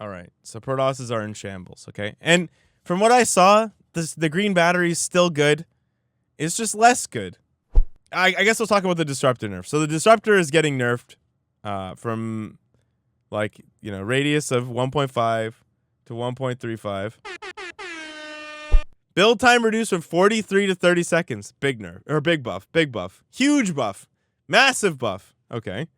All right. So Protosses are in shambles, okay? And from what I saw, the green battery is still good. It's just less good. I guess we'll talk about the disruptor nerf. So the disruptor is getting nerfed from like, radius of 1.5 to 1.35. Build time reduced from 43 to 30 seconds. Big nerf. Or big buff. Big buff. Huge buff. Massive buff. Okay.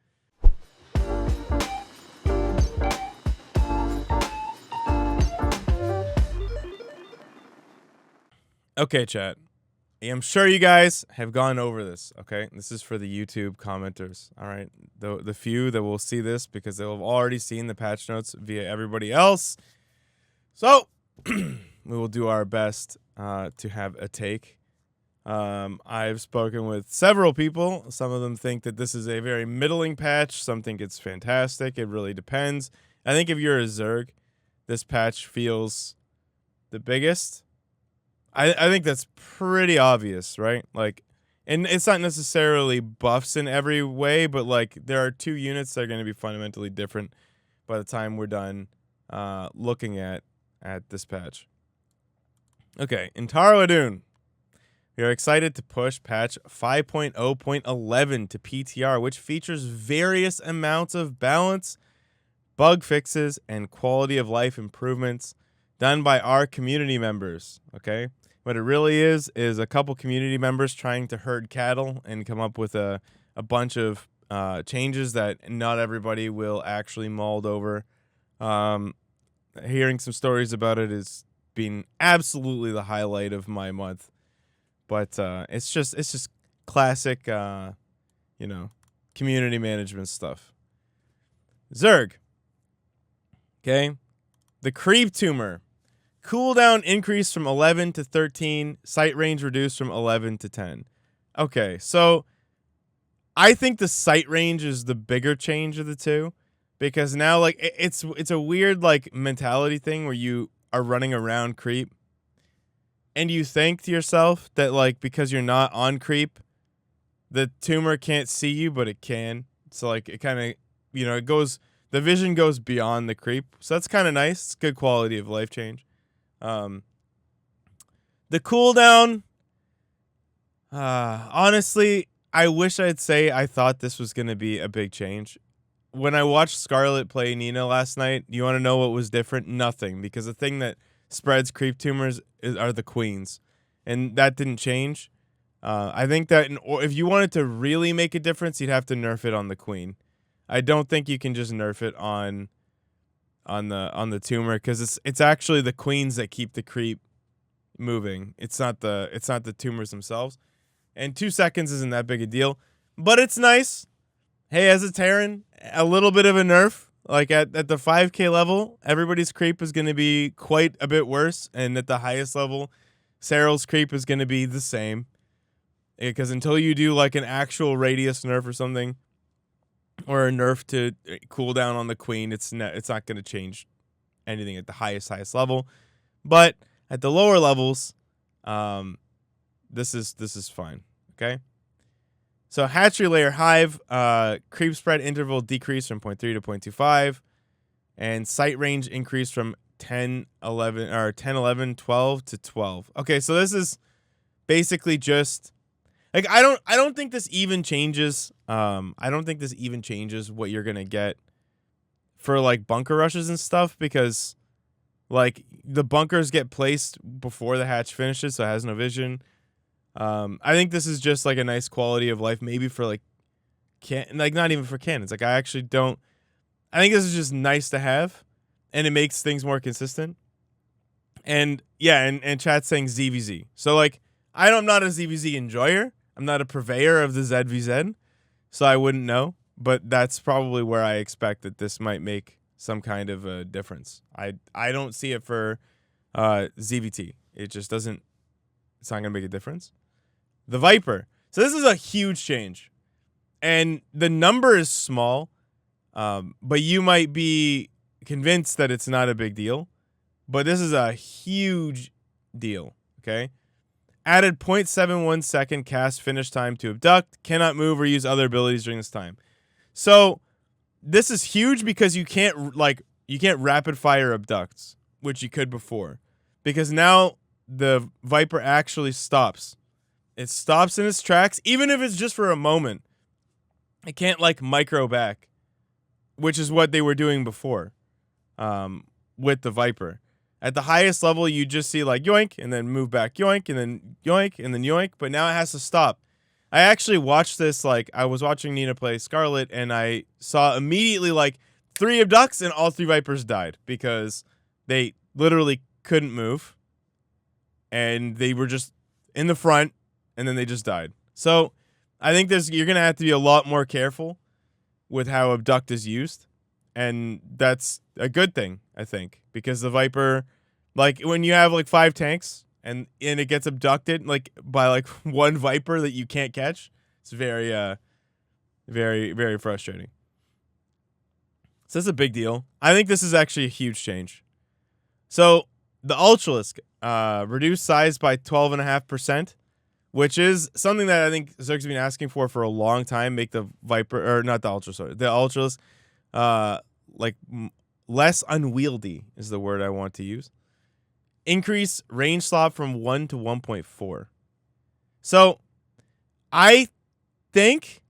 Okay, chat. I'm sure you guys have gone over this, okay? This is for the YouTube commenters, all right? The few that will see this because they'll have already seen the patch notes via everybody else. So, we will do our best to have a take. I've spoken with several people. Some of them think that this is a very middling patch. Some think it's fantastic. It really depends. I think if you're a Zerg, this patch feels the biggest. I think that's pretty obvious, right? Like, and it's not necessarily buffs in every way, but like there are 2 units that are going to be fundamentally different by the time we're done looking at this patch. Okay, in Taro Adun, we are excited to push patch 5.0.11 to PTR, which features various amounts of balance, bug fixes, and quality of life improvements done by our community members, okay? What it really is a couple community members trying to herd cattle and come up with a bunch of changes that not everybody will actually mulled over. Hearing some stories about it has been absolutely the highlight of my month. But it's just classic, community management stuff. Zerg. Okay. The creep tumor. Cooldown increased from 11 to 13. Sight range reduced from 11 to 10. Okay, so I think the sight range is the bigger change of the two, because now like it's a weird like mentality thing where you are running around creep, and you think to yourself that like because you're not on creep, the tumor can't see you, but it can. So like it kind of it goes, the vision goes beyond the creep, so that's kind of nice. It's good quality of life change. The cooldown, honestly, I wish I'd say I thought this was going to be a big change. When I watched Scarlet play Nina last night, you want to know what was different? Nothing, because the thing that spreads creep tumors are the queens, and that didn't change. I think that if you wanted to really make a difference, you'd have to nerf it on the queen. I don't think you can just nerf it on the tumor, because it's actually the queens that keep the creep moving. It's not the tumors themselves. And 2 seconds isn't that big a deal, but it's nice. Hey, as a Terran, a little bit of a nerf. Like at the 5K level, everybody's creep is going to be quite a bit worse, and at the highest level, Cyril's creep is going to be the same. Because until you do like an actual radius nerf or something, or a nerf to cool down on the queen, it's not going to change anything at the highest level. But at the lower levels, this is fine. Okay. So hatchery layer hive, creep spread interval decreased from 0.3 to 0.25, and sight range increased from 10, 11, 12 to 12. Okay, so this is basically just like I don't think this even changes. I don't think this even changes what you're gonna get for like bunker rushes and stuff, because like the bunkers get placed before the hatch finishes, so it has no vision. I think this is just like a nice quality of life, maybe for like not even for cannons. Like I actually don't. I think this is just nice to have, and it makes things more consistent. And yeah, and chat's saying ZVZ. So like I'm not a ZVZ enjoyer. I'm not a purveyor of the ZVZ, so I wouldn't know. But that's probably where I expect that this might make some kind of a difference. I don't see it for ZVT. It just doesn't. It's not gonna make a difference. The Viper. So this is a huge change, and the number is small, but you might be convinced that it's not a big deal. But this is a huge deal. Okay. Added 0.71 second cast finish time to abduct. Cannot move or use other abilities during this time. So this is huge because you You can't rapid fire abducts, which you could before, because now the Viper actually stops. It stops in its tracks, even if it's just for a moment. It can't like micro back, which is what they were doing before, with the Viper. At the highest level, you just see like yoink and then move back, yoink and then yoink and then yoink. But now it has to stop. I actually watched this, like I was watching Nina play Scarlet, and I saw immediately like 3 abducts and all 3 Vipers died because they literally couldn't move. And they were just in the front, and then they just died. So I think you're going to have to be a lot more careful with how abduct is used. And that's a good thing, I think, because the Viper, like when you have like 5 tanks and it gets abducted like by like 1 Viper that you can't catch, it's very, very, very frustrating. So that's a big deal. I think this is actually a huge change. So the Ultralisk, reduced size by 12.5%, which is something that I think Zerg's been asking for a long time. Make the Viper, or not the the Ultralisk, less unwieldy is the word I want to use. Increase range slot from 1 to 1.4. So I think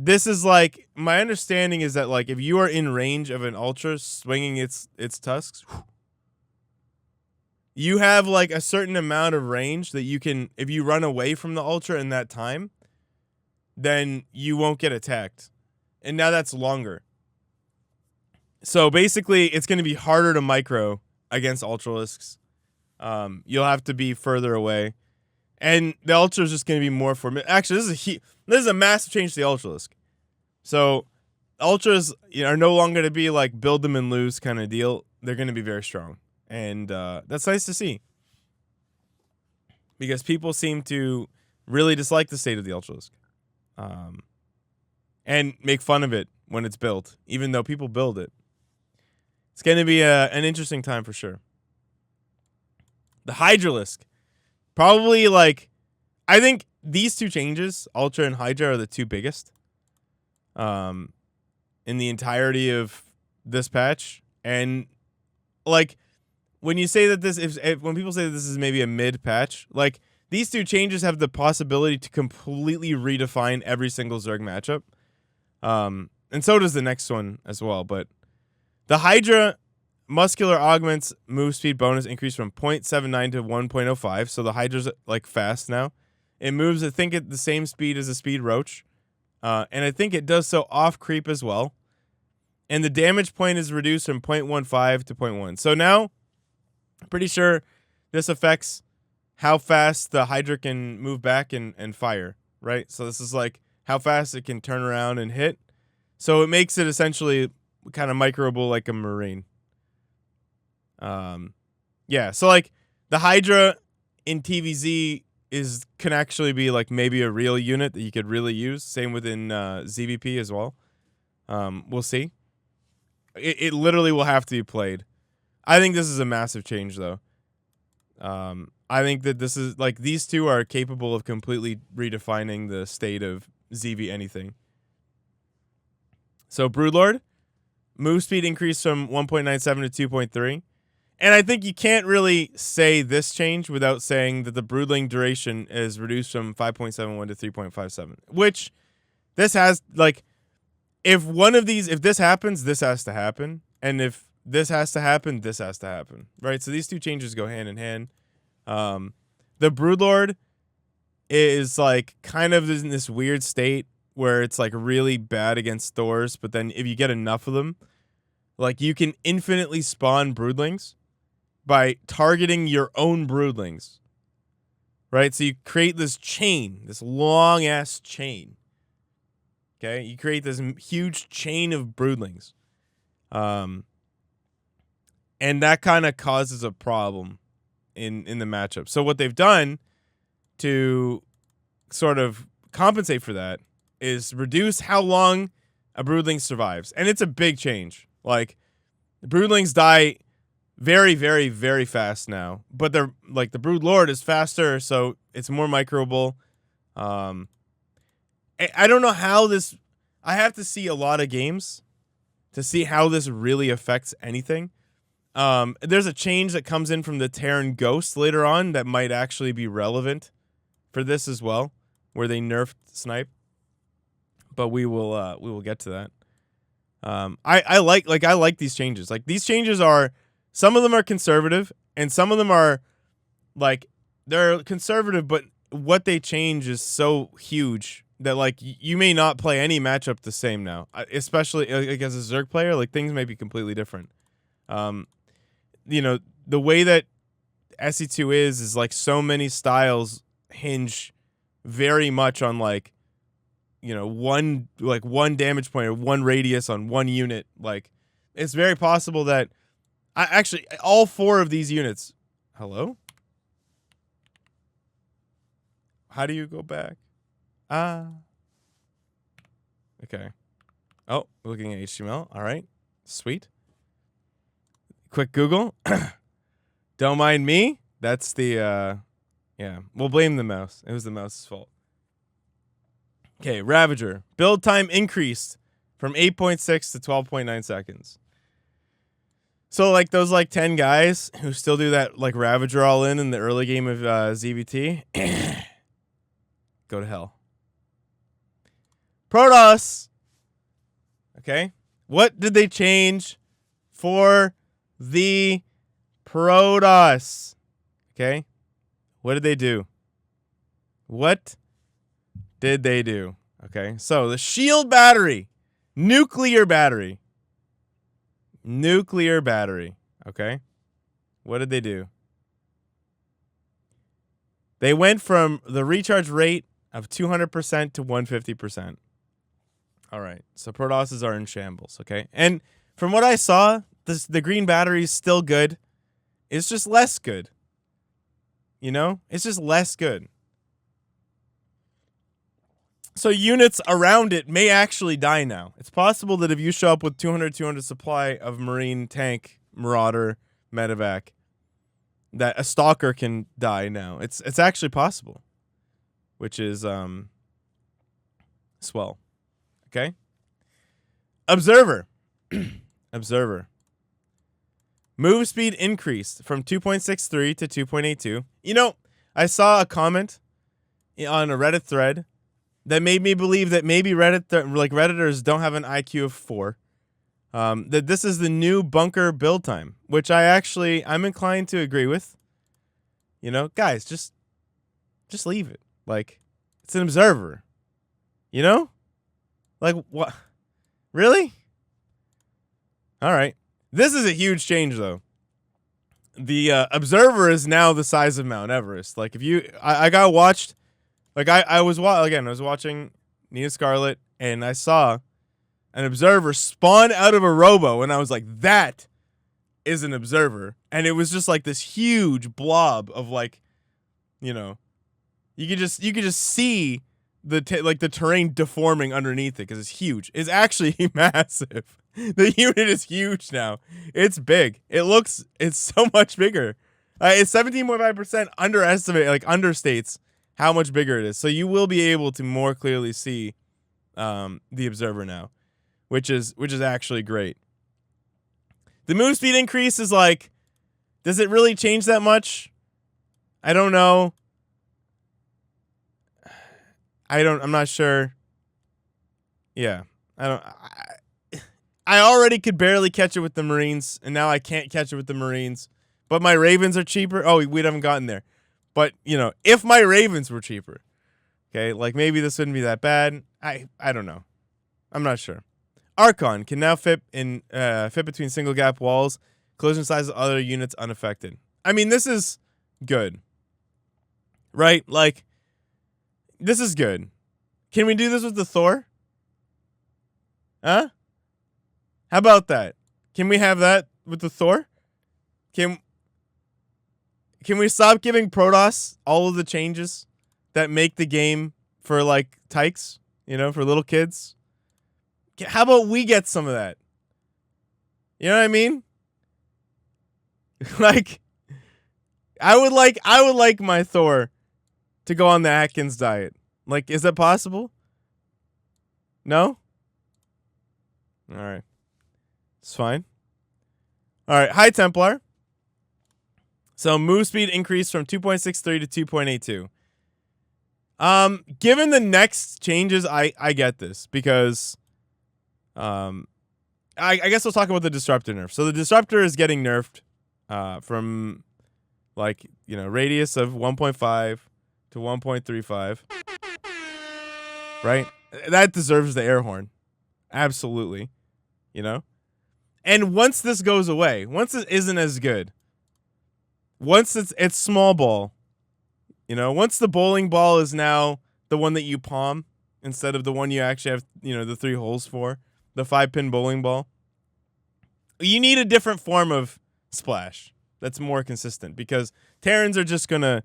this is like, my understanding is that like if you are in range of an Ultra swinging its tusks, you have like a certain amount of range that you can, if you run away from the Ultra in that time, then you won't get attacked. And now that's longer. So basically, it's going to be harder to micro against Ultralisks. You'll have to be further away. And the Ultra is just going to be more formidable. Actually, this is a massive change to the Ultralisk. So Ultras are no longer going to be like build them and lose kind of deal. They're going to be very strong. And that's nice to see. Because people seem to really dislike the state of the Ultralisk. And make fun of it when it's built, even though people build it. It's going to be an interesting time for sure. The Hydralisk. Probably like, I think these 2 changes, Ultra and Hydra, are the 2 biggest in the entirety of this patch. And like, when you say that when people say that this is maybe a mid patch, like these 2 changes have the possibility to completely redefine every single Zerg matchup. And so does the next one as well. But the Hydra muscular augments move speed bonus increase from 0.79 to 1.05. So the Hydra's like fast now. It moves, I think, at the same speed as a speed roach. And I think it does so off creep as well. And the damage point is reduced from 0.15 to 0.1. So now, I'm pretty sure this affects how fast the Hydra can move back and fire, right? So this is like how fast it can turn around and hit. So it makes it essentially kind of microable like a Marine. Yeah, so like the Hydra in TVZ can actually be like maybe a real unit that you could really use. Same within ZVP as well. We'll see. It literally will have to be played. I think this is a massive change, though. I think that this is like these 2 are capable of completely redefining the state of ZV anything. So Broodlord, move speed increased from 1.97 to 2.3. And I think you can't really say this change without saying that the broodling duration is reduced from 5.71 to 3.57. Which this has like, if this happens, this has to happen. And if this has to happen, this has to happen. Right? So these 2 changes go hand in hand. The Broodlord is like kind of in this weird state where it's like really bad against Thors, but then if you get enough of them, like you can infinitely spawn broodlings by targeting your own broodlings. Right? So you create this chain, this long ass chain. Okay? You create this huge chain of broodlings. And that kind of causes a problem in the matchup. So what they've done to sort of compensate for that is reduce how long a broodling survives. And it's a big change. Like, the broodlings die very, very, very fast now. But they're like, the Brood Lord is faster, so it's more microable. I don't know how this... I have to see a lot of games to see how this really affects anything. There's a change that comes in from the Terran Ghost later on that might actually be relevant for this as well, where they nerfed snipe. But we will get to that. I like these changes. Like, these changes are, some of them are conservative and some of them are like, they're conservative, but what they change is so huge that like you may not play any matchup the same now, especially like as a Zerg player. Like, things may be completely different. You know, the way that SE2 is like so many styles hinge very much on like, you know, one damage point or one radius on one unit. Like, it's very possible that actually all 4 of these units. Hello? How do you go back? Okay. Oh, looking at HTML. All right. Sweet. Quick Google. Don't mind me. That's the, yeah. We'll blame the mouse. It was the mouse's fault. Okay, Ravager. Build time increased from 8.6 to 12.9 seconds. So, like, those, like, 10 guys who still do that, like, Ravager all in the early game of ZVT, go to hell. Protoss! Okay? What did they change for the Protoss? Okay? What did they do? What did they do? Okay, so the shield battery. Nuclear battery. Nuclear battery. Okay? What did they do? They went from the recharge rate of 200% to 150%. All right, so Protosses are in shambles, okay? And from what I saw, the green battery is still good. It's just less good. You know? It's just less good. So units around it may actually die now. It's possible that if you show up with 200 supply of Marine, Tank, Marauder, Medevac, that a Stalker can die now. It's actually possible. Which is swell. Okay? Observer. Observer. Move speed increased from 2.63 to 2.82. You know, I saw a comment on a Reddit thread that made me believe that maybe Redditors don't have an IQ of 4. That this is the new bunker build time, which I'm inclined to agree with. You know, guys, just leave it. Like, it's an observer. You know? Like, what? Really? All right. This is a huge change, though. The observer is now the size of Mount Everest. Like, if you, I got watched. Like, I was watching Nina Scarlet, and I saw an observer spawn out of a robo, and I was like, that is an observer. And it was just like this huge blob of, like, you know, you could just see the terrain deforming underneath it because it's huge. It's actually massive. The unit is huge now. It's big. It's so much bigger. It's 17.5% understates how much bigger it is. So you will be able to more clearly see the observer now, which is actually great. The move speed increase is like, does it really change that much? I don't know. I'm not sure. Yeah. I already could barely catch it with the Marines, and now I can't catch it with the Marines. But my Ravens are cheaper. Oh, we haven't gotten there. But, you know, if my Ravens were cheaper, okay, like maybe this wouldn't be that bad. I don't know. I'm not sure. Archon can now fit between single gap walls, collision size of other units unaffected. I mean, this is good. Right? Like, this is good. Can we do this with the Thor? Huh? How about that? Can we have that with the Thor? Can we stop giving Protoss all of the changes that make the game for, like, tykes, you know, for little kids? How about we get some of that? You know what I mean? Like, I would like my Thor to go on the Atkins diet. Like, is that possible? No? All right. It's fine. All right, High Templar. So move speed increased from 2.63 to 2.82. Given the next changes, I get this because I guess we'll talk about the disruptor nerf. So the disruptor is getting nerfed from radius of 1.5 to 1.35. Right? That deserves the air horn. Absolutely. And once this goes away, once it isn't as good, once it's small ball, once the bowling ball is now the one that you palm instead of the one you actually have, the 3 holes for, the 5-pin bowling ball, you need a different form of splash that's more consistent because Terrans are just gonna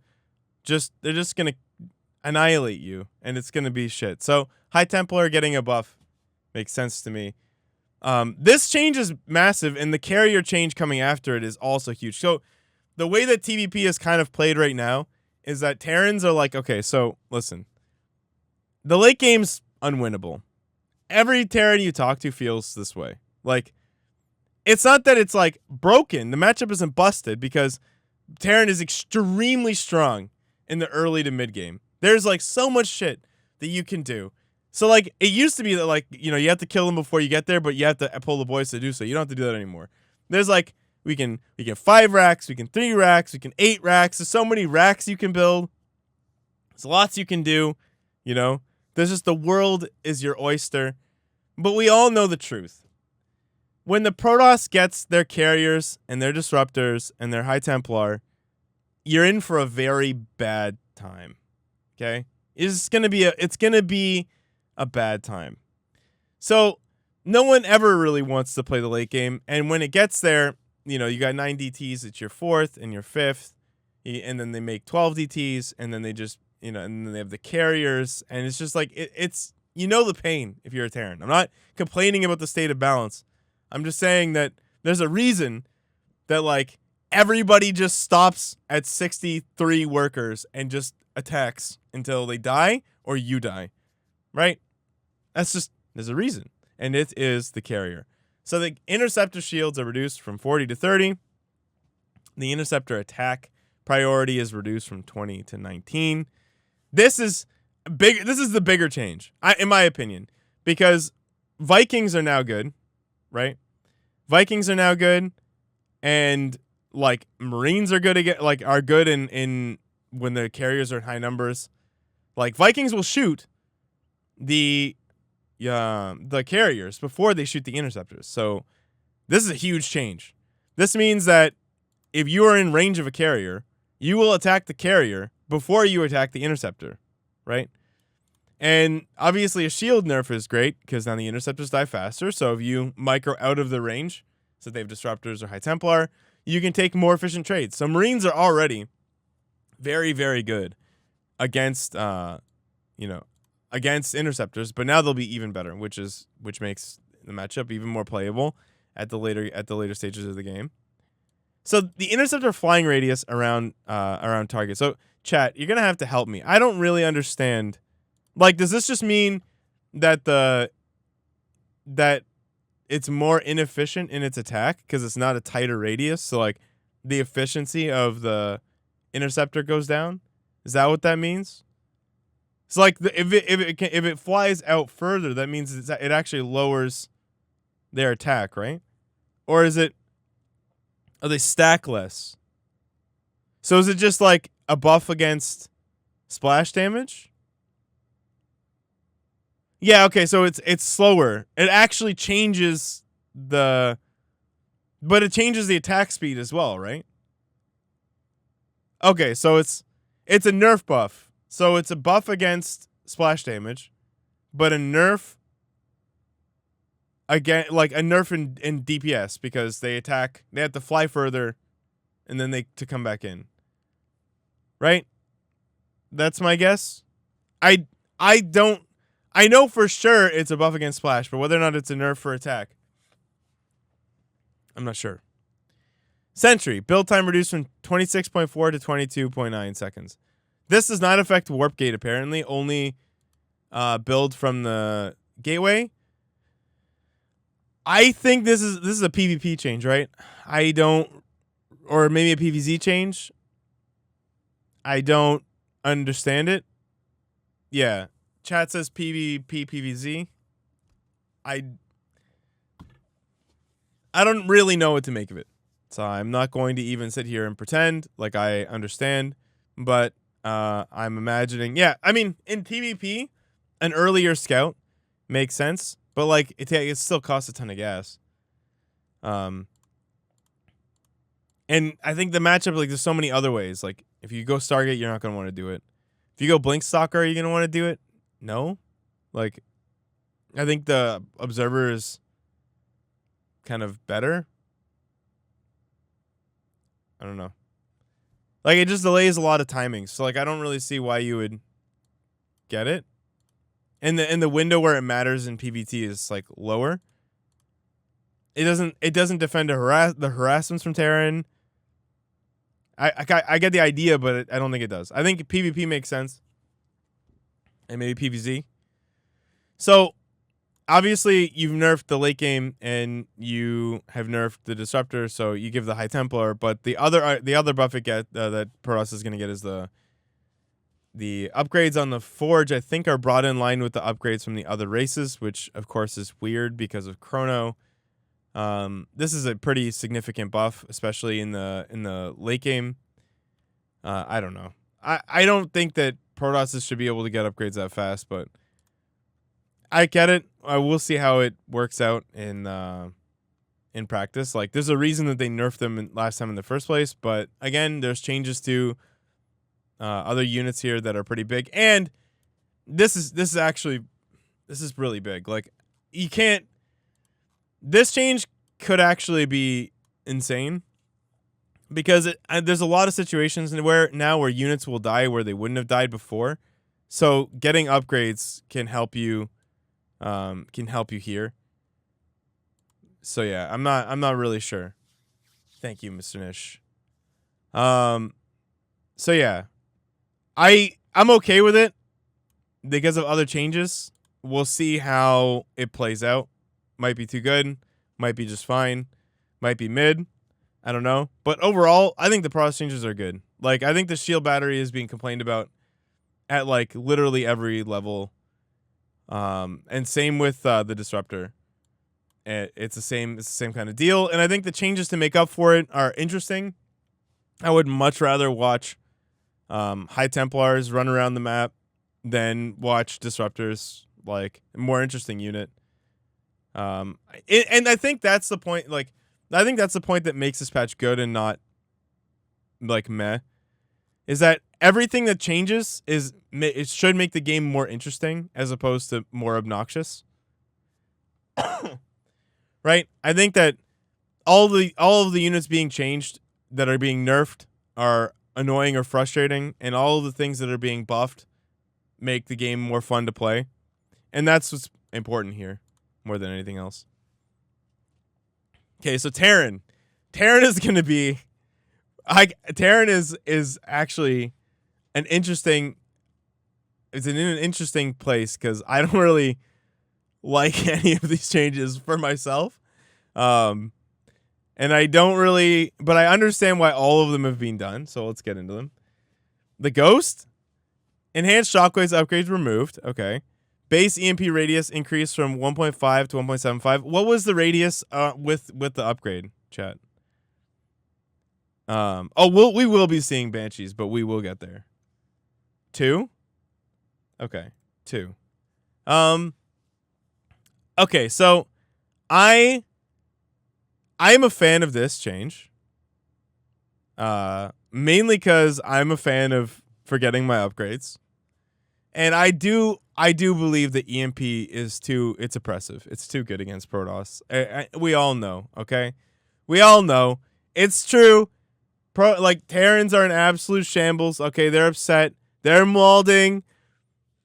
annihilate you and it's gonna be shit. So High Templar getting a buff makes sense to me. This change is massive, and the carrier change coming after it is also huge. So the way that TVP is kind of played right now is that Terrans are like, okay, so listen, the late game's unwinnable. Every Terran you talk to feels this way. Like, it's not that it's like broken. The matchup isn't busted because Terran is extremely strong in the early to mid game. There's like so much shit that you can do. So like it used to be that like, you have to kill them before you get there, but you have to pull the boys to do so. You don't have to do that anymore. There's like we can 5 racks, we can 3 racks, we can 8 racks. There's so many racks you can build. There's lots you can do, There's just the world is your oyster. But we all know the truth. When the Protoss gets their carriers and their disruptors and their High Templar, you're in for a very bad time. Okay? It's gonna be a bad time. So no one ever really wants to play the late game, and when it gets there, you got 9 DTs, it's your 4th and your 5th, and then they make 12 DTs, and then they just and then they have the carriers, and it's just like it's the pain if you're a Terran. I'm not complaining about the state of balance. I'm just saying that there's a reason that like everybody just stops at 63 workers and just attacks until they die or you die, right? There's a reason, and it is the carrier. So the interceptor shields are reduced from 40 to 30. The interceptor attack priority is reduced from 20 to 19. This is big. This is the bigger change, in my opinion, because Vikings are now good, right? Vikings are now good, and like Marines are good again. Like are good in when the carriers are in high numbers. Like Vikings will shoot the carriers before they shoot the interceptors. So this is a huge change. This means that if you are in range of a carrier, you will attack the carrier before you attack the interceptor, right? And obviously a shield nerf is great because now the interceptors die faster. So if you micro out of the range, so they have disruptors or High Templar, you can take more efficient trades. So Marines are already very, very good against against interceptors, but now they'll be even better, which makes the matchup even more playable at the later stages of the game. So the interceptor flying radius around target. So chat, you're gonna have to help me. I don't really understand. Like, does this just mean that it's more inefficient in its attack because it's not a tighter radius? So like the efficiency of the interceptor goes down. Is that what that means? It's like if it flies out further, that means it actually lowers their attack, right? Or are they stack less? So is it just like a buff against splash damage? Yeah, okay, so it's slower. It actually changes but it changes the attack speed as well, right? Okay, so it's a nerf buff. So it's a buff against splash damage, but a nerf again, like a nerf in DPS because they have to fly further and then to come back in. Right? That's my guess. I know for sure it's a buff against splash, but whether or not it's a nerf for attack, I'm not sure. Sentry, build time reduced from 26.4 to 22.9 seconds. This does not affect warp gate apparently, only build from the gateway. I think this is a PvP change, right? I don't, or maybe a PvZ change. I don't understand it. Yeah, chat says PvP PvZ. I don't really know what to make of it, so I'm not going to even sit here and pretend like I understand. But I'm imagining, yeah. I mean, in PvP, an earlier scout makes sense, but like it still costs a ton of gas. And I think the matchup, like, there's so many other ways. Like, if you go Stargate, you're not gonna want to do it. If you go Blink Stalker, are you gonna want to do it? No. Like, I think the Observer is kind of better. I don't know. Like, it just delays a lot of timings. So like, I don't really see why you would get it. And the window where it matters in PvT is like lower. It doesn't defend the harassments from Terran. I get the idea, but I don't think it does. I think PvP makes sense, and maybe PvZ. So obviously you've nerfed the late game, and you have nerfed the Disruptor. So you give the High Templar, but the other buff it get that Protoss is going to get is the upgrades on the Forge. I think are brought in line with the upgrades from the other races, which of course is weird because of Chrono. This is a pretty significant buff, especially in the late game. I don't know. I don't think that Protosses should be able to get upgrades that fast, but I get it. I will see how it works out in practice. Like, there's a reason that they nerfed them last time in the first place, but again, there's changes to other units here that are pretty big, and this is really big. Like, you can't. This change could actually be insane because there's a lot of situations where units will die where they wouldn't have died before. So getting upgrades can help you here. So yeah, I'm not really sure. Thank you, Mr. Nish. So yeah, I'm okay with it because of other changes. We'll see how it plays out. Might be too good, might be just fine, might be mid. I don't know. But overall, I think the Protoss changes are good. Like, I think the shield battery is being complained about at like literally every level. And same with the Disruptor. It's the same kind of deal. And I think the changes to make up for it are interesting. I would much rather watch High Templars run around the map than watch Disruptors. Like, a more interesting unit. And I think that's the point. Like, I think that's the point that makes this patch good and not like meh. Is that everything that changes it should make the game more interesting as opposed to more obnoxious. Right? I think that all of the units being changed that are being nerfed are annoying or frustrating, and all of the things that are being buffed make the game more fun to play. And that's what's important here more than anything else. Okay, so Terran. Terran is going to be Terran is actually an interesting in an interesting place cuz I don't really like any of these changes for myself. And I don't really, but I understand why all of them have been done, so let's get into them. The Ghost, enhanced shockwaves upgrades removed. Okay. Base EMP radius increased from 1.5 to 1.75. What was the radius with the upgrade, chat? We will be seeing Banshees, but we will get there. 2? Okay. 2. Okay, so I'm a fan of this change. Mainly because I'm a fan of forgetting my upgrades. And I do believe that EMP it's oppressive. It's too good against Protoss. We all know, okay? We all know. It's true. Terrans are in absolute shambles. Okay, they're upset. They're mauling.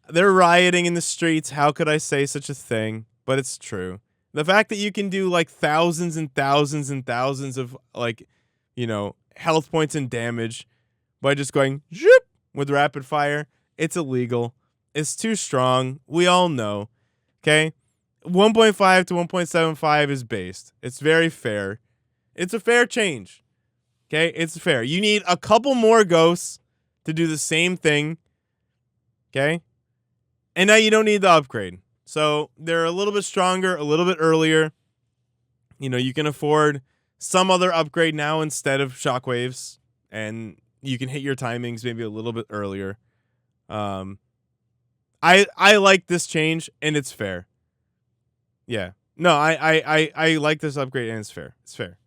They're rioting in the streets. How could I say such a thing? But it's true. The fact that you can do like thousands and thousands and thousands of health points and damage by just going zip with rapid fire, it's illegal. It's too strong. We all know. Okay? 1.5 to 1.75 is based. It's very fair. It's a fair change. Okay, it's fair. You need a couple more ghosts to do the same thing. Okay, and now you don't need the upgrade. So they're a little bit stronger, a little bit earlier. You know, you can afford some other upgrade now instead of shockwaves, and you can hit your timings maybe a little bit earlier. I like this change, and it's fair. Yeah. No, I like this upgrade, and it's fair. It's fair.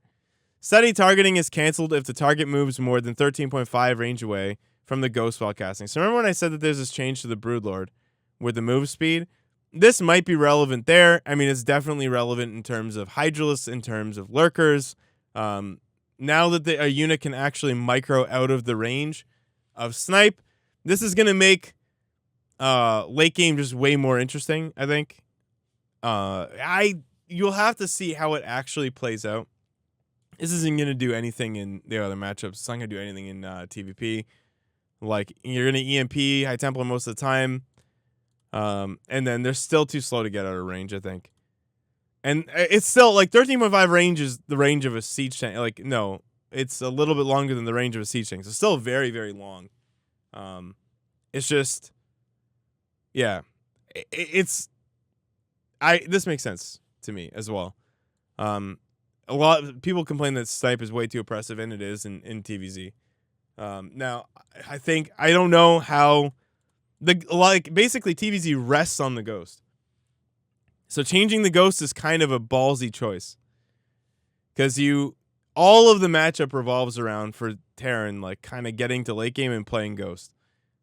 Steady targeting is canceled if the target moves more than 13.5 range away from the ghost while casting. So remember when I said that there's this change to the Broodlord with the move speed? This might be relevant there. I mean, it's definitely relevant in terms of Hydralisks, in terms of Lurkers. Now that a unit can actually micro out of the range of Snipe, this is going to make late game just way more interesting, I think. You'll have to see how it actually plays out. This isn't going to do anything in the other matchups. It's not going to do anything in TVP. Like, you're going to EMP High Templar most of the time. And then they're still too slow to get out of range, I think. And it's still, like, 13.5 range is the range of a siege tank. Like, no, it's a little bit longer than the range of a siege tank. So it's still very, very long. It's just, yeah. This makes sense to me as well. A lot of people complain that Snipe is way too oppressive, and it is in TVZ. Now, I don't know how basically TVZ rests on the ghost. So changing the ghost is kind of a ballsy choice, because all of the matchup revolves around for Terran, like, kind of getting to late game and playing ghost.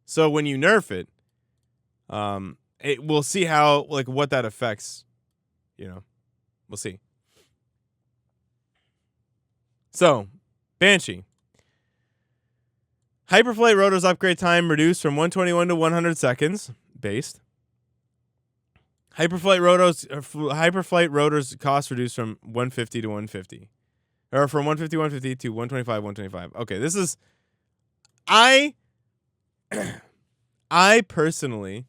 So when you nerf it, we'll see how, like, what that affects. You know, we'll see. So, Banshee. Hyperflight Rotor's upgrade time reduced from 121 to 100 seconds, based. Hyperflight Rotor's cost reduced from 150 to 150. Or from 150 to 125, 125. Okay, this is... I personally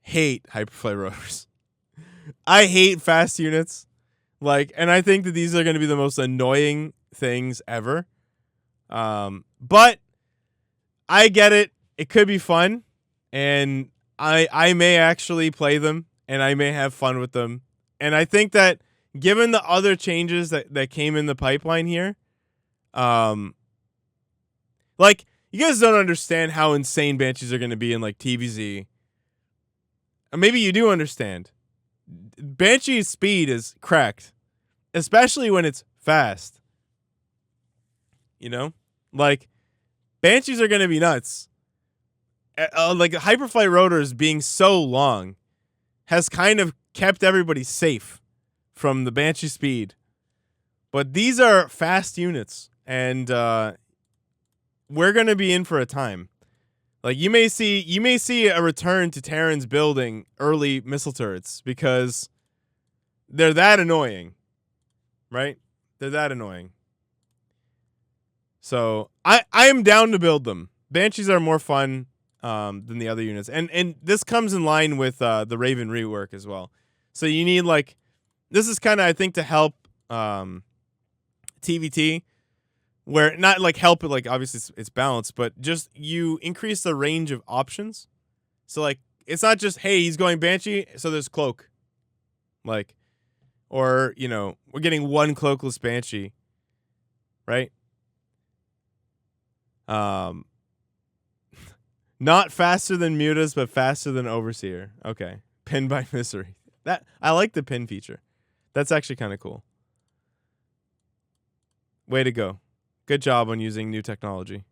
hate Hyperflight Rotors. I hate fast units. Like, and I think that these are going to be the most annoying things ever. But I get it. It could be fun, and I may actually play them, and I may have fun with them. And I think that given the other changes that came in the pipeline here, like, you guys don't understand how insane Banshees are going to be in, like, TVZ. Or maybe you do understand. Banshee's speed is cracked, especially when it's fast. You know? Like, Banshees are going to be nuts. Like, Hyperflight Rotors being so long has kind of kept everybody safe from the Banshee speed. But these are fast units, and we're going to be in for a time. Like, you may see a return to Terran's building early missile turrets, because they're that annoying, right? They're that annoying. So I am down to build them. Banshees are more fun than the other units, and this comes in line with the Raven rework as well. So you need, like, this is kind of, I think, to help TVT. Where not like help it, like, obviously it's balanced, but just you increase the range of options. So, like, it's not just, hey, he's going Banshee, so there's Cloak. Like, or, you know, we're getting one Cloakless Banshee. Right? Not faster than Mutas, but faster than Overseer. Okay. Pin by Misery. I like the pin feature. That's actually kind of cool. Way to go. Good job on using new technology.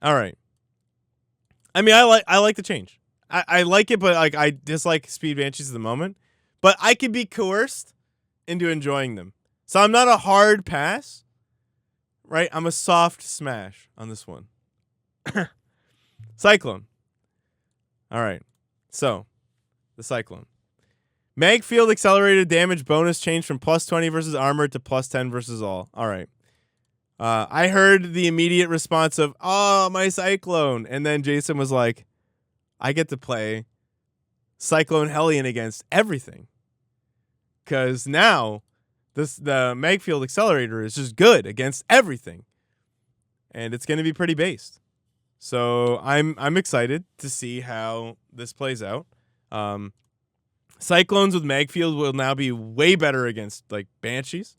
All right. I mean, I like the change. I like it, but, like, I dislike Speed Banshees at the moment. But I could be coerced into enjoying them. So I'm not a hard pass, right? I'm a soft smash on this one. Cyclone. All right. So, the Cyclone. Mag field accelerated damage bonus changed from plus 20 versus armor to plus 10 versus all. All right. I heard the immediate response of, oh, my Cyclone. And then Jason was like, I get to play Cyclone Hellion against everything. Because now the Magfield Accelerator is just good against everything. And it's going to be pretty based. So I'm excited to see how this plays out. Cyclones with Magfield will now be way better against like Banshees.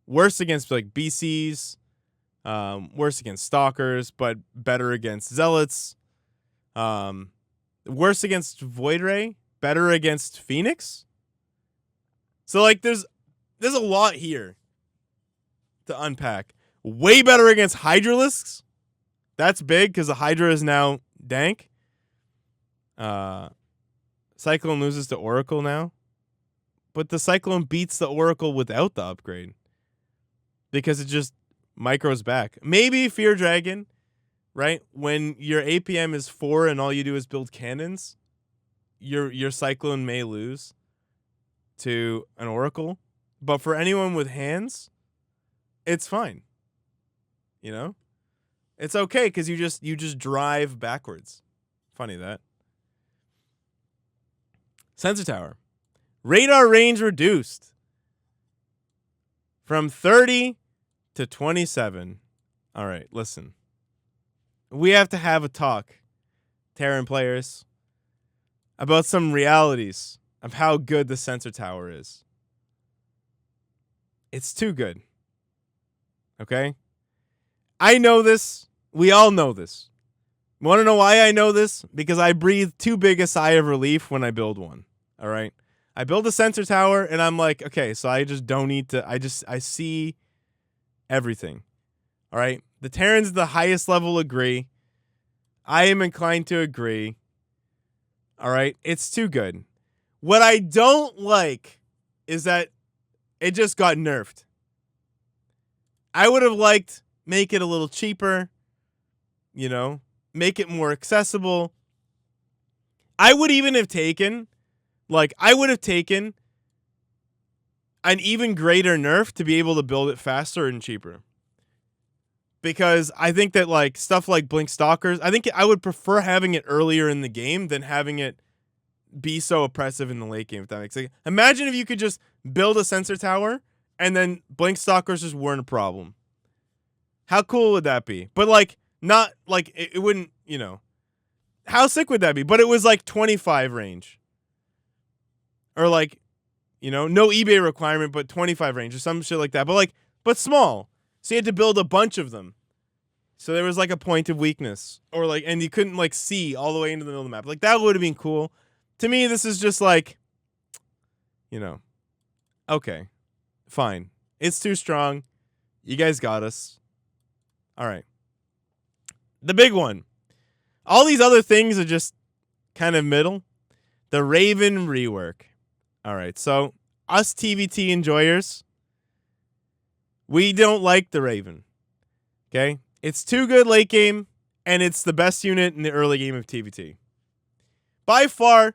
Worse against like BCs. Worse against Stalkers, but better against Zealots. Worse against Void Ray, better against Phoenix. So like there's a lot here to unpack. Way better against Hydralisks. That's big because the Hydra is now dank. Cyclone loses to Oracle now. But the Cyclone beats the Oracle without the upgrade. Because it just micros back. Maybe Fear Dragon, right? When your APM is 4 and all you do is build cannons, your Cyclone may lose to an Oracle. But for anyone with hands, it's fine. You know? It's okay because you just drive backwards. Funny that. Sensor Tower. Radar range reduced from 30 to 27. All right, listen. We have to have a talk, Terran players, about some realities of how good the Sensor Tower is. It's too good. Okay? I know this. We all know this. Want to know why I know this? Because I breathe too big a sigh of relief when I build one. All right? I build a Sensor Tower and I'm like, okay, so I just don't need to. I see everything. All right? The Terrans the highest level agree. I am inclined to agree. All right? It's too good. What I don't like is that it just got nerfed. I would have liked make it a little cheaper, you know, make it more accessible. I would have taken an even greater nerf to be able to build it faster and cheaper. Because I think that like stuff like Blink Stalkers, I think I would prefer having it earlier in the game than having it be so oppressive in the late game, if that makes sense. Imagine if you could just build a Sensor Tower and then Blink Stalkers just weren't a problem. How cool would that be? But like, not like it wouldn't, you know. How sick would that be? But it was like 25 range. Or like, you know, no eBay requirement, but 25 range or some shit like that. But small. So you had to build a bunch of them. So there was like a point of weakness. Or like, and you couldn't like see all the way into the middle of the map. Like that would have been cool. To me, this is just like, you know, okay, fine. It's too strong. You guys got us. All right. The big one. All these other things are just kind of middle. The Raven rework. All right. So us TVT enjoyers, we don't like the Raven. Okay. It's too good late game, and it's the best unit in the early game of TVT. By far,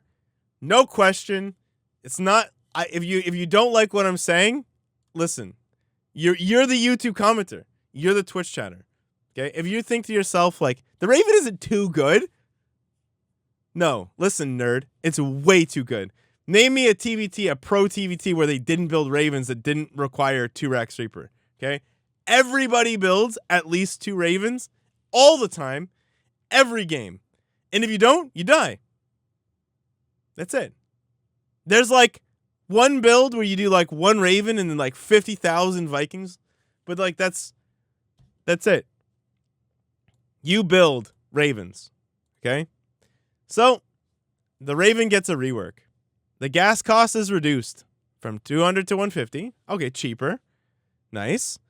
no question. It's not. If you don't like what I'm saying, listen. You're the YouTube commenter. You're the Twitch chatter. Okay? If you think to yourself, like, the Raven isn't too good. No. Listen, nerd. It's way too good. Name me a TVT, a pro TVT, where they didn't build Ravens that didn't require 2-rack Reaper. Okay? Everybody builds at least 2 Ravens all the time, every game. And if you don't, you die. That's it. There's like one build where you do like 1 Raven and then like 50,000 Vikings. But like that's it. You build Ravens. Okay? So, the Raven gets a rework. The gas cost is reduced from 200 to 150. Okay, cheaper. Nice.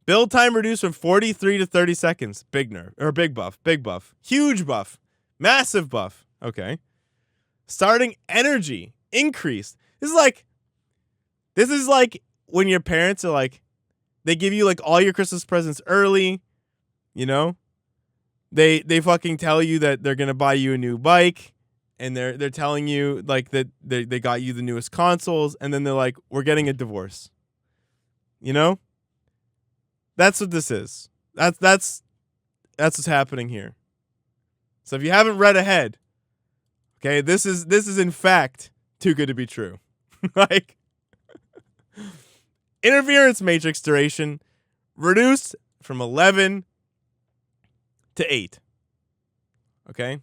Build time reduced from 43 to 30 seconds. Big nerf. Or big buff. Big buff. Huge buff. Massive buff. Okay. Starting energy increased. This is like when your parents are like, they give you like all your Christmas presents early, you know? They fucking tell you that they're gonna buy you a new bike, and they're telling you like that they got you the newest consoles, and then they're like, we're getting a divorce. You know? That's what this is. That's what's happening here. So if you haven't read ahead, Okay, this is in fact too good to be true. Like, interference matrix duration reduced from 11 to 8. Okay?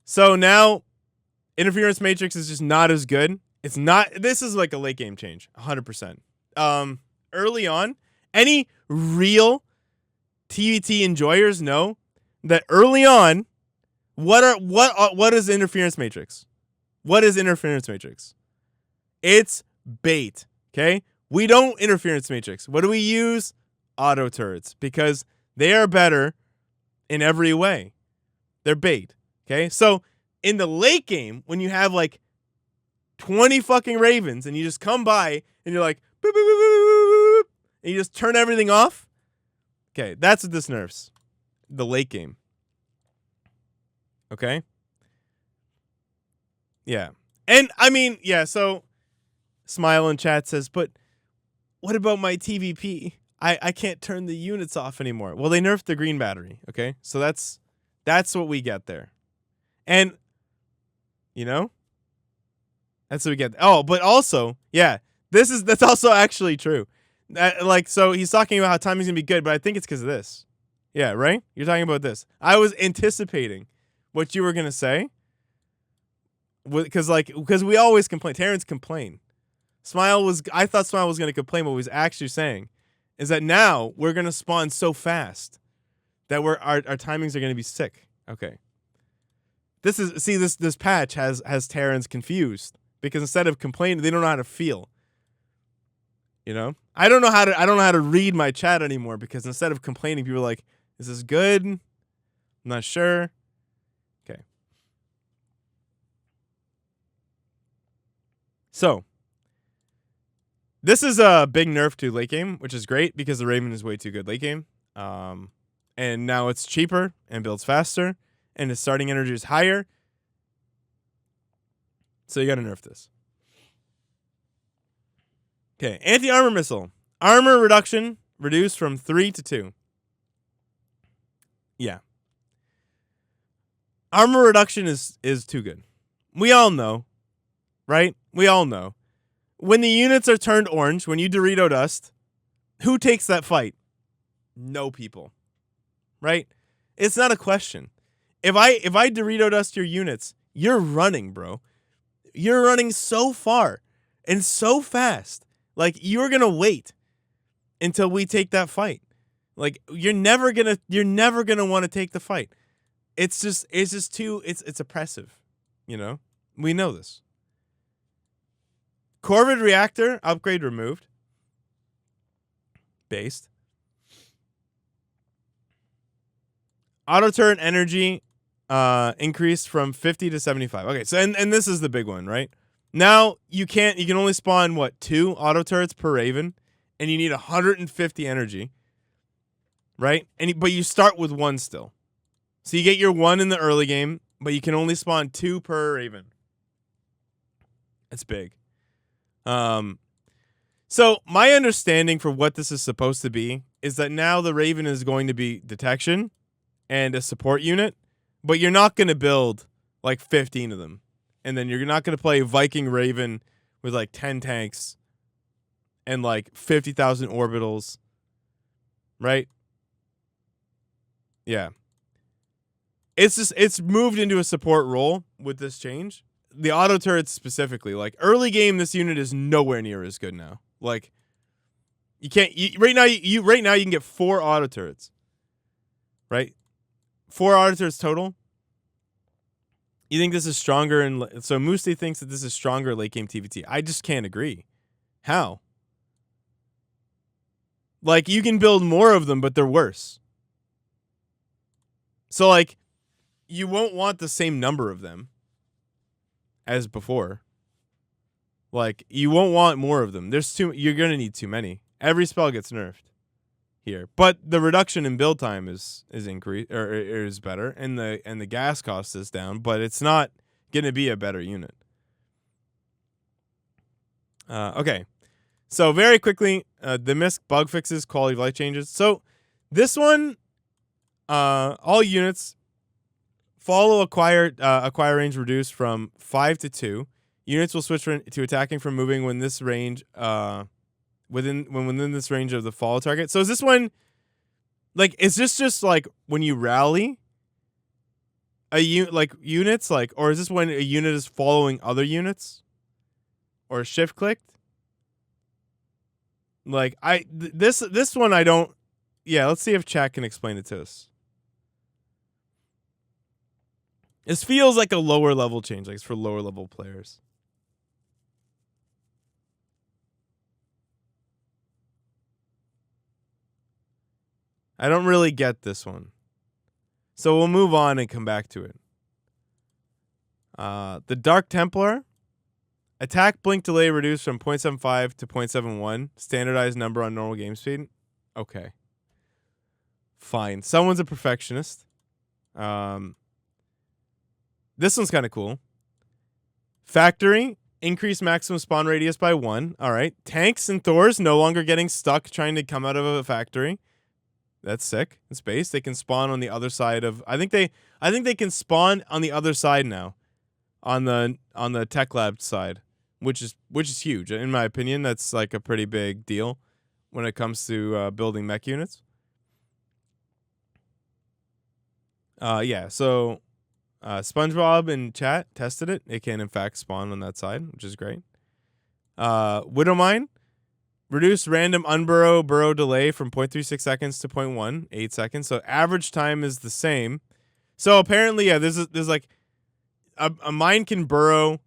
So now interference matrix is just not as good. It's not, this is like a late game change, 100%. Early on, any real TVT enjoyers know that early on, what is interference matrix? What is interference matrix? It's bait. Okay? We don't interference matrix. What do we use? Auto turrets, because they are better in every way. They're bait. Okay? So in the late game, when you have like 20 fucking ravens and you just come by and you're like, boop, boop, boop, boop, boop, boop, and you just turn everything off. Okay, that's what this nerfs. The late game. Okay? Yeah. And I mean, yeah, so Smile in chat says, but what about my TVP? I can't turn the units off anymore. Well, they nerfed the green battery, okay? So that's what we get there. And, you know, that's what we get. Oh, but also, yeah, that's also actually true. Like, so he's talking about how timing's gonna be good, but I think it's because of this. Yeah, right? You're talking about this. I was anticipating what you were gonna say. Because we always complain. Terrans complain. I thought Smile was gonna complain. What he was actually saying is that now we're gonna spawn so fast that our timings are gonna be sick. Okay. This patch has Terrans confused because instead of complaining, they don't know how to feel. You know? I don't know how to read my chat anymore because instead of complaining, people are like, is this good? I'm not sure. Okay. So, this is a big nerf to late game, which is great because the Raven is way too good late game. And now it's cheaper and builds faster, and its starting energy is higher. So you got to nerf this. Okay, anti-armor missile. Armor reduction reduced from 3 to 2. Yeah. Armor reduction is too good. We all know, right? We all know. When the units are turned orange, when you Dorito dust, who takes that fight? No people. Right? It's not a question. If I Dorito dust your units, you're running, bro. You're running so far and so fast. Like, you're going to wait until we take that fight. Like, you're never going to want to take the fight. It's just it's oppressive, you know? We know this. Corvid reactor upgrade removed. Based. Auto turret energy increased from 50 to 75. Okay, so and this is the big one, right? Now you can only spawn 2 auto turrets per Raven, and you need 150 energy. Right? But you start with 1 still. So you get your 1 in the early game, but you can only spawn 2 per Raven. That's big. So my understanding for what this is supposed to be is that now the Raven is going to be detection and a support unit, but you're not going to build 15 of them. And then you're not going to play Viking Raven with 10 tanks and 50,000 orbitals. Right? Yeah. It's moved into a support role with this change. The auto turrets specifically, early game, this unit is nowhere near as good now. You can't right now you can get 4 auto turrets. Right? 4 auto turrets total. You think this is stronger? So Moosty thinks that this is stronger late game TVT. I just can't agree. How? You can build more of them, but they're worse. So you won't want the same number of them as before. You won't want more of them. You're gonna need too many. Every spell gets nerfed here, but the reduction in build time is increased or is better, and the gas cost is down, but it's not gonna be a better unit. Okay, so very quickly, the MISC bug fixes, quality of life changes. So this one, all units Follow acquire range reduced from 5 to 2. Units will switch to attacking from moving when this range within this range of the follow target. So is this when, like, is this just like when you rally units, like, or is this when a unit is following other units or shift clicked? Like, this one I don't. Yeah, let's see if chat can explain it to us. This feels like a lower level change, like it's for lower level players. I don't really get this one. So we'll move on and come back to it. The Dark Templar. Attack blink delay reduced from 0.75 to 0.71. Standardized number on normal game speed. Okay. Fine. Someone's a perfectionist. This one's kind of cool. Factory. Increase maximum spawn radius by 1. All right. Tanks and Thors no longer getting stuck trying to come out of a factory. That's sick. In space, they can spawn on the other side of. I think they can spawn on the other side now, on the tech lab side, which is huge in my opinion. That's like a pretty big deal when it comes to building mech units. Yeah. So, SpongeBob in chat tested it. It can in fact spawn on that side, which is great. Widowmine. Reduce random burrow delay from 0.36 seconds to 0.18 seconds. So average time is the same. So apparently, yeah, there's like a mine can burrow.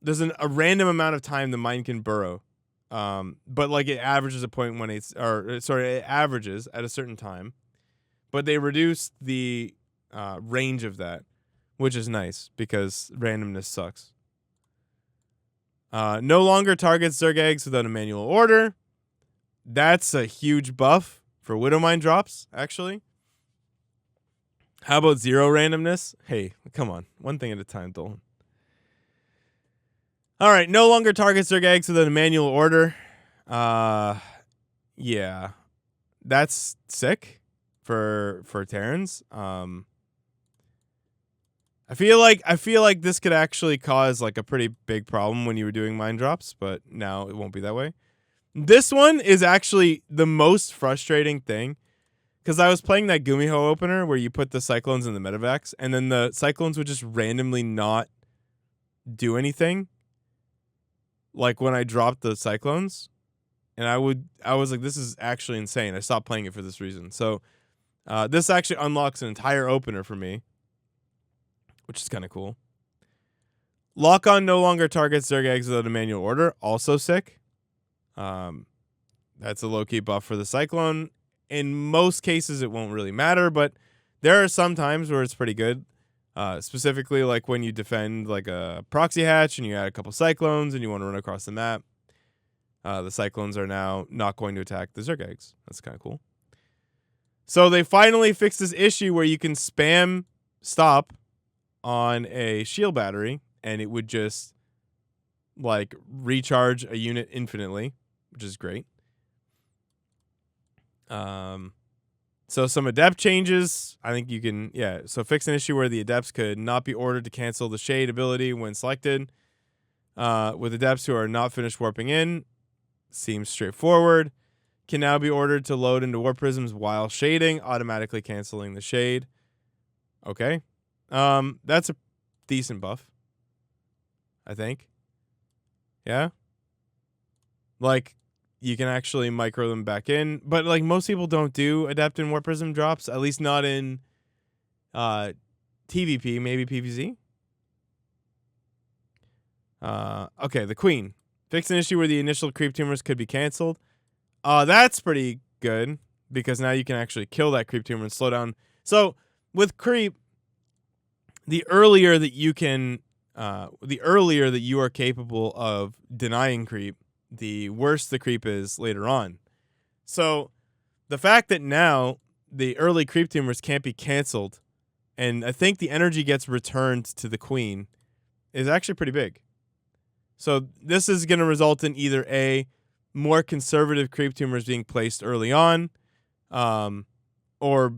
There's a random amount of time the mine can burrow. But like it averages at 0.18, or sorry, it averages at a certain time. But they reduced the range of that, which is nice because randomness sucks. No longer targets Zerg eggs without a manual order. That's a huge buff for Widowmine drops, actually. How about 0 randomness? Hey, come on. One thing at a time, Dolan. All right, no longer targets Zerg eggs without a manual order. Yeah. That's sick for Terrans. I feel like this could actually cause like a pretty big problem when you were doing mine drops, but now it won't be that way. This one is actually the most frustrating thing because I was playing that Gumiho opener where you put the Cyclones in the medevacs and then the Cyclones would just randomly not do anything. Like when I dropped the Cyclones, and I was like, this is actually insane. I stopped playing it for this reason. So this actually unlocks an entire opener for me, which is kind of cool. Lock-on no longer targets Zerg eggs without a manual order. Also sick. That's a low-key buff for the Cyclone. In most cases, it won't really matter, but there are some times where it's pretty good. Specifically, like when you defend like a proxy hatch and you add a couple Cyclones and you want to run across the map. The Cyclones are now not going to attack the Zerg eggs. That's kind of cool. So they finally fixed this issue where you can spam stop on a shield battery and it would just like recharge a unit infinitely, which is great. So some adept changes. I think you can, yeah. So fix an issue where the adepts could not be ordered to cancel the shade ability when selected. With adepts who are not finished warping in, seems straightforward. Can now be ordered to load into warp prisms while shading, automatically canceling the shade. Okay. That's a decent buff, I think. Yeah. Like, you can actually micro them back in, but like most people don't do adept and warp prism drops, at least not in TVP, maybe PvZ. Okay, the Queen. Fix an issue where the initial creep tumors could be canceled. That's pretty good because now you can actually kill that creep tumor and slow down. So with creep, the earlier that you are capable of denying creep, the worse the creep is later on. So the fact that now the early creep tumors can't be canceled, and I think the energy gets returned to the Queen, is actually pretty big. So this is going to result in either A, more conservative creep tumors being placed early on, or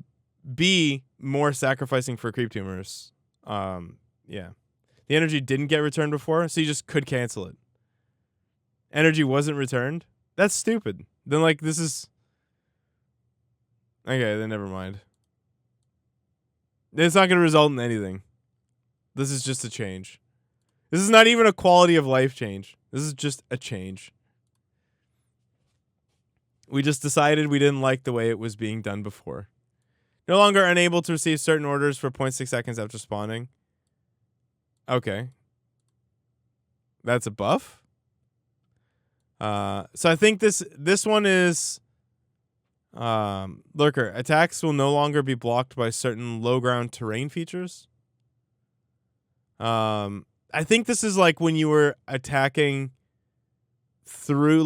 B, more sacrificing for creep tumors. Yeah. The energy didn't get returned before, so you just could cancel it. Energy wasn't returned? That's stupid. Then, like, this is... Okay, then never mind. It's not going to result in anything. This is just a change. This is not even a quality of life change. This is just a change. We just decided we didn't like the way it was being done before. No longer unable to receive certain orders for 0.6 seconds after spawning. Okay. That's a buff? So I think this one is... Lurker. Attacks will no longer be blocked by certain low ground terrain features. I think this is like when you were attacking through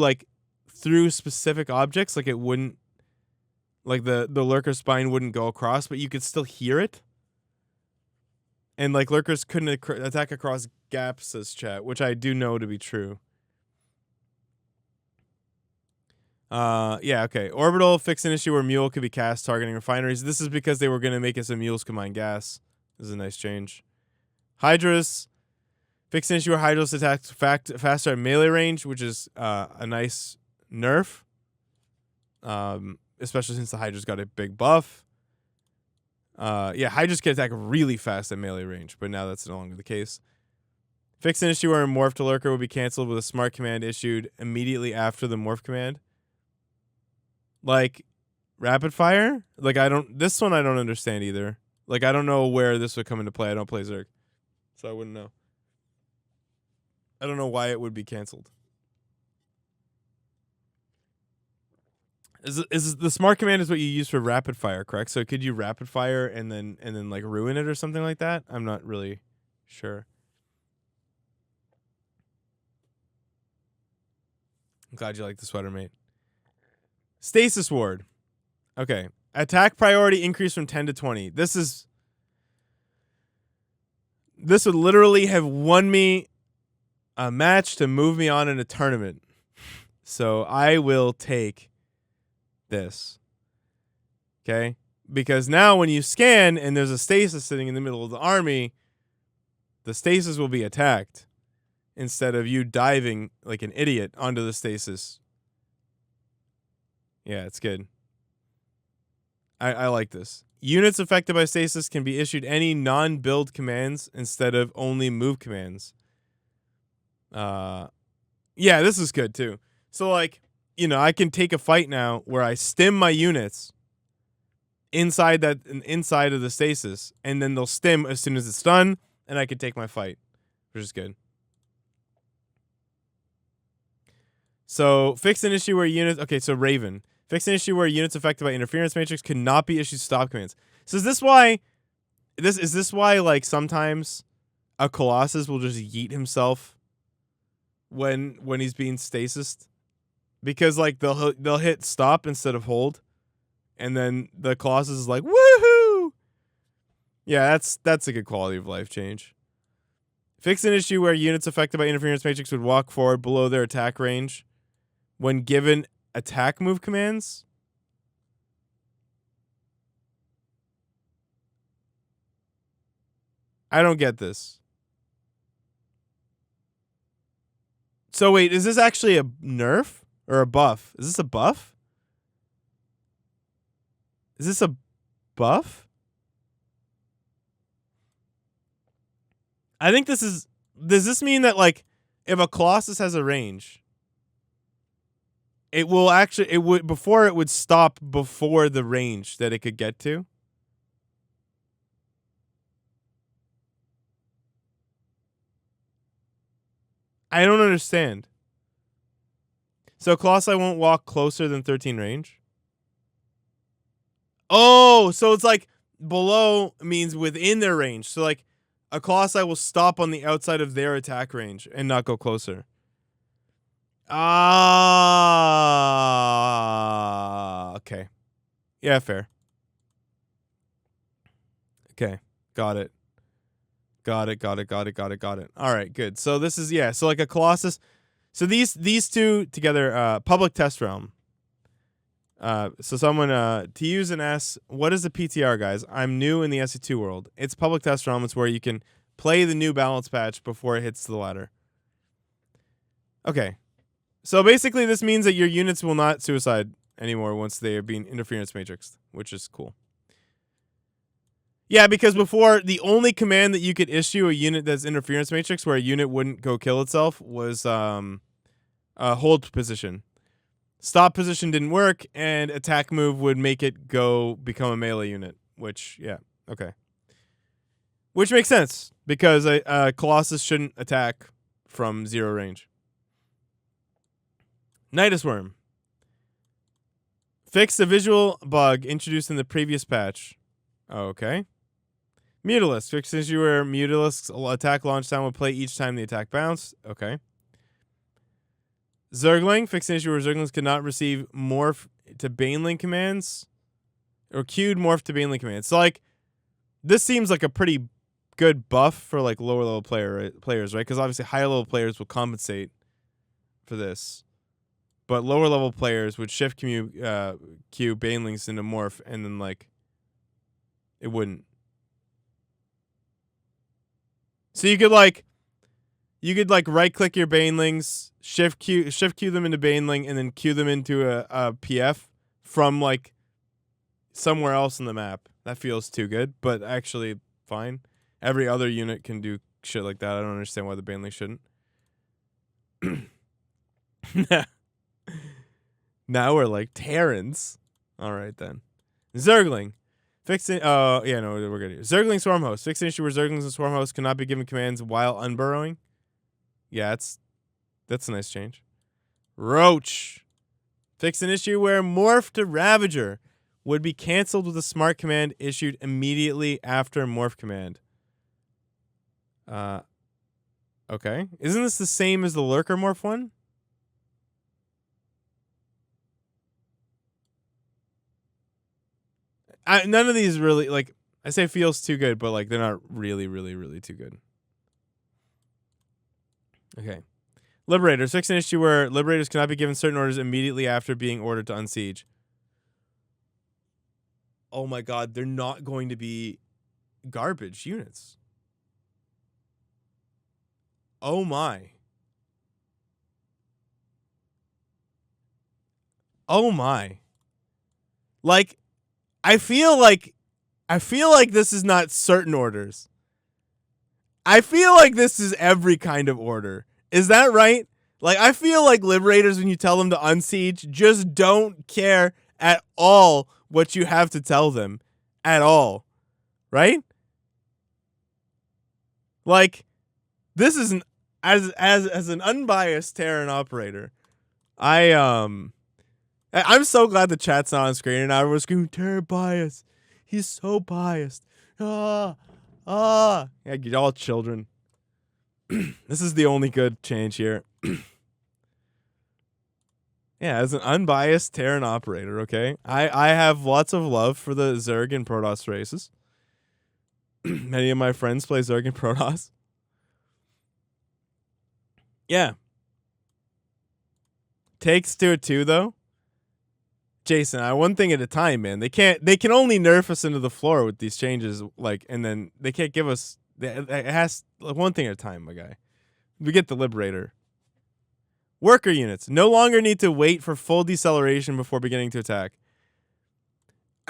specific objects, like it wouldn't, like the lurker spine wouldn't go across, but you could still hear it. And like lurkers couldn't attack across gaps, says chat, which I do know to be true. Yeah, okay. Orbital fixed an issue where Mule could be cast targeting refineries. This is because they were going to make it so Mules could mine gas. This is a nice change. Hydras fixed an issue where Hydras attack faster at melee range, which is a nice nerf. Especially since the Hydras got a big buff. Yeah, Hydras can attack really fast at melee range, but now that's no longer the case. Fixed an issue where a morph to lurker will be canceled with a smart command issued immediately after the morph command. Like, rapid fire? Like, this one I don't understand either. Like, I don't know where this would come into play. I don't play Zerg, so I wouldn't know. I don't know why it would be canceled. Is the smart command is what you use for rapid fire, correct? So could you rapid fire and then like ruin it or something like that? I'm not really sure. I'm glad you like the sweater, mate. Stasis ward. Okay. Attack priority increase from 10 to 20. This would literally have won me a match to move me on in a tournament. So I will take this. Okay? Because now when you scan and there's a stasis sitting in the middle of the army, the stasis will be attacked instead of you diving like an idiot onto the stasis. Yeah, it's good. I like this. Units affected by stasis can be issued any non-build commands instead of only move commands. Yeah, this is good too. So like, you know, I can take a fight now where I stim my units inside of the stasis, and then they'll stim as soon as it's done, and I can take my fight, which is good. So fix an issue where units. Okay, so Raven. Fix an issue where units affected by interference matrix could not be issued stop commands. So is this why like sometimes a Colossus will just yeet himself when he's being stasised? Because like they'll hit stop instead of hold, and then the Colossus is like woohoo. Yeah, that's a good quality of life change. Fix an issue where units affected by interference matrix would walk forward below their attack range when given attack move commands. I don't get this. So wait, is this actually a nerf or a buff? Is this a buff? Is this a buff? I think this is... Does this mean that, like, if a Colossus has a range, it would stop before the range that it could get to? I don't understand. So Colossi won't walk closer than 13 range? Oh, so it's like below means within their range. So like a Colossi will stop on the outside of their attack range and not go closer. Ah, okay. Yeah, fair. Okay, got it. Got it. All right, good. So this is, yeah, so like a Colossus. So these two together, public test realm. So someone to use an S. What is the PTR, guys? I'm new in the SE2 world. It's public test realm. It's where you can play the new balance patch before it hits the ladder. Okay. So basically, this means that your units will not suicide anymore once they are being interference matrixed, which is cool. Yeah, because before, the only command that you could issue a unit that's interference matrix where a unit wouldn't go kill itself was hold position. Stop position didn't work, and attack move would make it go become a melee unit, which, yeah, okay. Which makes sense, because a Colossus shouldn't attack from 0 range. Nidus Worm. Fixed a visual bug introduced in the previous patch. Okay. Mutalisk. Fixed an issue where Mutalisk's attack launch sound will play each time the attack bounced. Okay. Zergling. Fixed an issue where Zerglings could not receive morph to Baneling commands. Or queued morph to Baneling commands. So, like, this seems like a pretty good buff for, like, lower level players, right? Because obviously higher level players will compensate for this. But lower level players would shift queue Banelings into morph, and then, like, it wouldn't. So you could right click your Banelings, shift queue them into Baneling, and then queue them into a PF from, like, somewhere else in the map. That feels too good, but actually fine. Every other unit can do shit like that. I don't understand why the Baneling shouldn't. Now we're like Terrans. All right, then. Zergling. Fixing. Oh, yeah, no, we're good here. Zergling Swarm Host. Fix an issue where Zerglings and Swarm Hosts cannot be given commands while unburrowing. Yeah, that's a nice change. Roach. Fix an issue where Morph to Ravager would be canceled with a smart command issued immediately after Morph command. Okay. Isn't this the same as the Lurker Morph one? None of these really, like, I say feels too good, but, like, they're not really, really, really too good. Okay. Liberators. Fix an issue where Liberators cannot be given certain orders immediately after being ordered to unsiege. Oh my god, they're not going to be garbage units. Oh my. Oh my. Like, I feel like this is not certain orders. I feel like this is every kind of order. Is that right? Like, I feel like Liberators, when you tell them to unsiege, just don't care at all what you have to tell them. At all. Right? Like, this is as an unbiased Terran operator, I'm so glad the chat's not on screen and I was going, Terran bias. He's so biased. Yeah, y'all children. This is the only good change here. Yeah, as an unbiased Terran operator, okay? I have lots of love for the Zerg and Protoss races. Many of my friends play Zerg and Protoss. Yeah. Takes to it too, though. Jason, one thing at a time, man. They can only nerf us into the floor with these changes, like, and then they can't give us. It has one thing at a time, my guy. We get the Liberator. Worker units no longer need to wait for full deceleration before beginning to attack.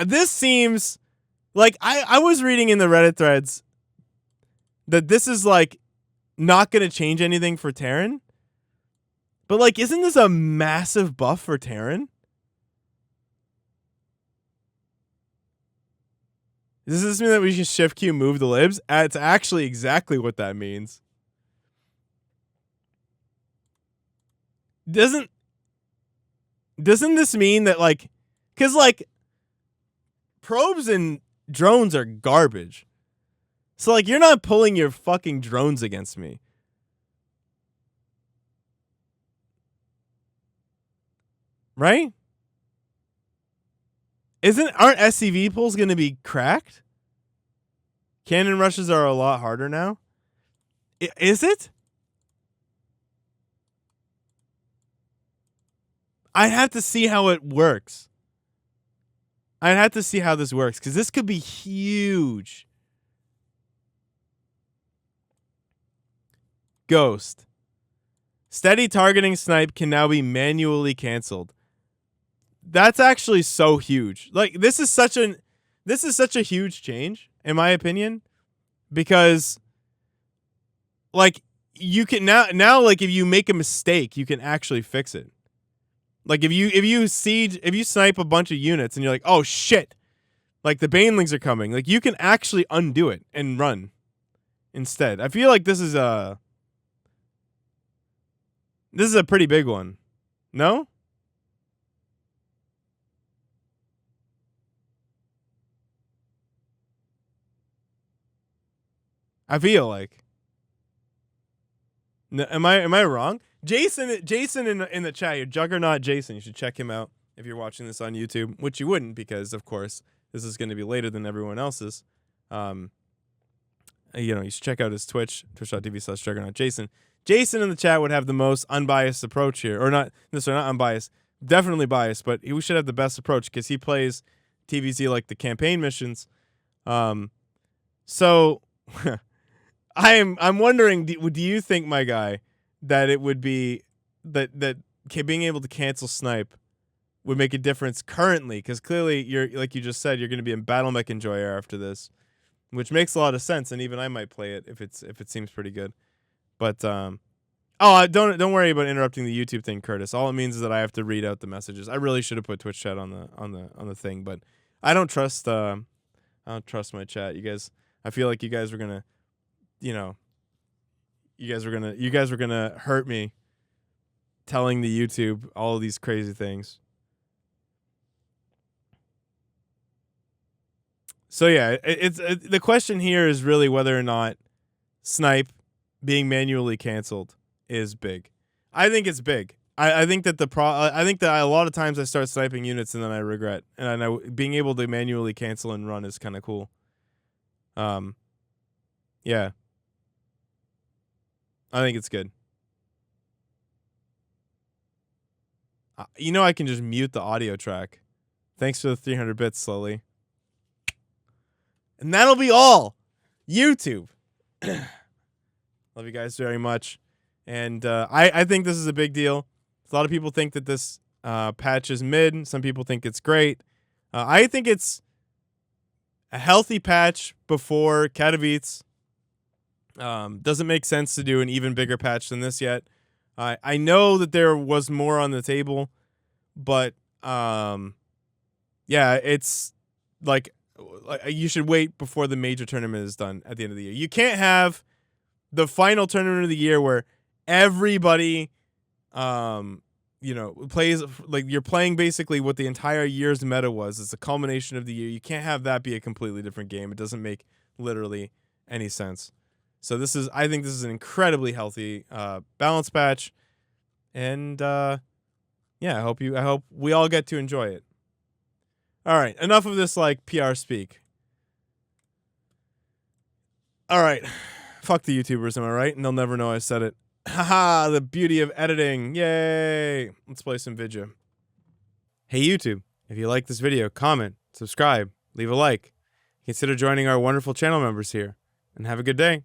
This seems like I was reading in the Reddit threads that this is, like, not going to change anything for Terran. But, like, isn't this a massive buff for Terran? Does this mean that we can shift queue move the libs? It's actually exactly what that means. Doesn't this mean that, like, because, like, probes and drones are garbage. So, like, you're not pulling your fucking drones against me. Right? Aren't SCV pulls going to be cracked? Cannon rushes are a lot harder now. Is it? I have to see how it works. I'd have to see how this works, because this could be huge. Ghost. Steady targeting snipe can now be manually canceled. That's actually so huge. Like, this is such a huge change, in my opinion, because like you can now like if you make a mistake, you can actually fix it. Like if you snipe a bunch of units and you're like, oh shit, like the banelings are coming, like you can actually undo it and run instead. I feel like this is a pretty big one. No? I feel like. No, am I wrong? Jason in the chat, your Juggernaut Jason, you should check him out if you're watching this on YouTube, which you wouldn't, because of course this is going to be later than everyone else's. You should check out his Twitch, twitch.tv/Juggernaut Jason. Jason in the chat would have the most unbiased approach here, or not unbiased, definitely biased, but we should have the best approach because he plays TVZ like the campaign missions. So I'm wondering, do you think, my guy, that it would be that being able to cancel snipe would make a difference currently? Because clearly, you're, like you just said, you're going to be in Battle Mech Enjoyer after this, which makes a lot of sense, and even I might play it if it seems pretty good. But don't worry about interrupting the YouTube thing, Curtis. All it means is that I have to read out the messages. I really should have put Twitch chat on the thing, but I don't trust my chat. You guys, I feel like you guys were gonna, you guys were gonna hurt me telling the YouTube all of these crazy things. So yeah, the question here is really whether or not snipe being manually canceled is big. I think it's big. I think that I think that a lot of times I start sniping units and then I regret, and being able to manually cancel and run is kind of cool. Yeah. I think it's good. I can just mute the audio track. Thanks for the 300 bits, Slowly. And that'll be all. YouTube. Love you guys very much. And I think this is a big deal. A lot of people think that this patch is mid. Some people think it's great. I think it's a healthy patch before Katowice. Doesn't make sense to do an even bigger patch than this yet. I know that there was more on the table, but yeah, it's like you should wait before the major tournament is done at the end of the year. You can't have the final tournament of the year where everybody plays, like, you're playing basically what the entire year's meta was. It's a culmination of the year. You can't have that be a completely different game. It doesn't make literally any sense. So I think this is an incredibly healthy balance patch, and yeah, I hope we all get to enjoy it. All right, enough of this like PR speak. All right, fuck the YouTubers, am I right? And they'll never know I said it. Haha, the beauty of editing. Yay! Let's play some Vidya. Hey YouTube, if you like this video, comment, subscribe, leave a like. Consider joining our wonderful channel members here, and have a good day.